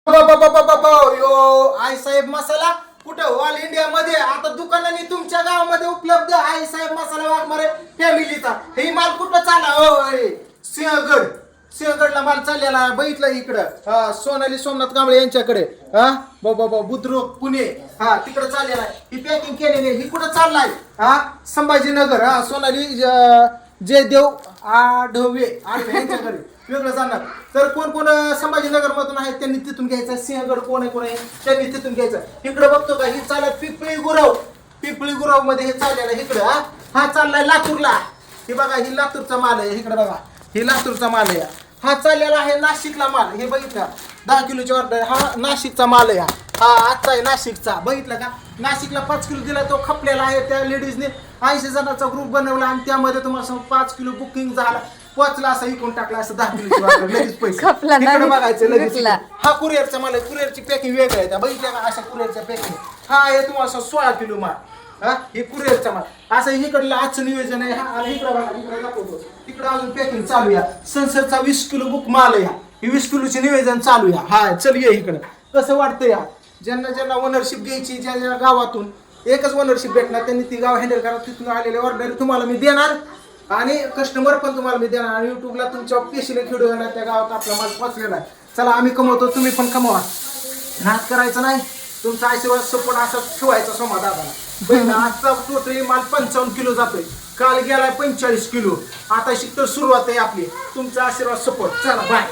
यो आई साहेब मसाला कुठं all India मध्ये आता दुकानाने तुमच्या गावामध्ये उपलब्ध आई साहेब मसाला वाघमारे फॅमिलीचा हे माल कुठं चालला होय सिंहगड सिंहगडला माल चाललेला बघितलं इकडं सोनाली सोमनाथ कांबळे यांच्याकडे हा बाबा बुद्रुक पुणे हा तिकडे चाललेला आहे ही पॅकिंग केलेली ही कुठं चाललाय हा संभाजीनगर हा सोनाली जयदेव आढवे यांच्याकडे वेगळं जाणार तर कोण कोण संभाजीनगर मधून आहेत त्यांनी तिथून घ्यायचं सिंहगड कोण आहे त्यांनी तिथून घ्यायचं इकडे बघतो का ही चालत पिपळी गुरव मध्ये हे चाललेलं इकडं हा चाललाय लातूरला हे बघा ही लातूरचा माल आहे इकडे बघा ही लातूरचा माल आहे हा चाललेला आहे नाशिकला माल हे बघितलं 10 किलोची ऑर्डर हा नाशिकचा माल आहे हा आजचा आहे नाशिकचा बघितलं का नाशिकला 5 किलो दिला तो खपलेला आहे त्या लेडीजने 80 जणांचा ग्रुप बनवला आणि त्यामध्ये तुम्हाला 5 किलो बुकिंग झाला पोचला असं इकून टाकला असं 10 किलोची ऑर्डर लगेच पैसे इकडे बघायचं लगेच हा कुरिअरचा माल आहे कुरिअरची पॅकिंग वेगळी आहे बघितल्या का अशा कुरिअरच्या पॅकिंग हा आहे तुम्हाला 16 किलो माल हा हे कुरिअरचा माल असं इकडलं आजचं नियोजन आहे हा आणि इकडे बघा इकडे दाखवतो इकडे अजून पॅकिंग चालू आहे संसदचा 20 किलो बुक माल आहे ही 20 किलोचे नियोजन चालू आहे हा चल ये इकडं कसं वाटतं या ज्यांना ओनरशिप घ्यायची ज्या गावातून एकच ओनरशिप भेटणार त्यांनी ती गाव हँडल करा तिथून आलेले ऑर्डर तुम्हाला मी देणार आणि कस्टमर पण तुम्हाला मी देणार आणि युट्यूबला तुमच्या पेशीला खेळू येणार त्या गावात आपला माल पोचलेला आहे चला आम्ही कमवतो तुम्ही पण कमवा नाच करायचं नाही तुमचा आशीर्वाद सपोर्ट असा ठेवायचा सोमा दादाला बहिण आजचा टोटली माल 55 किलो जातोय काल गेलाय 45 किलो आता शिकतो सुरुवात आहे आपली तुमचा आशीर्वाद सपोर्ट चला बाय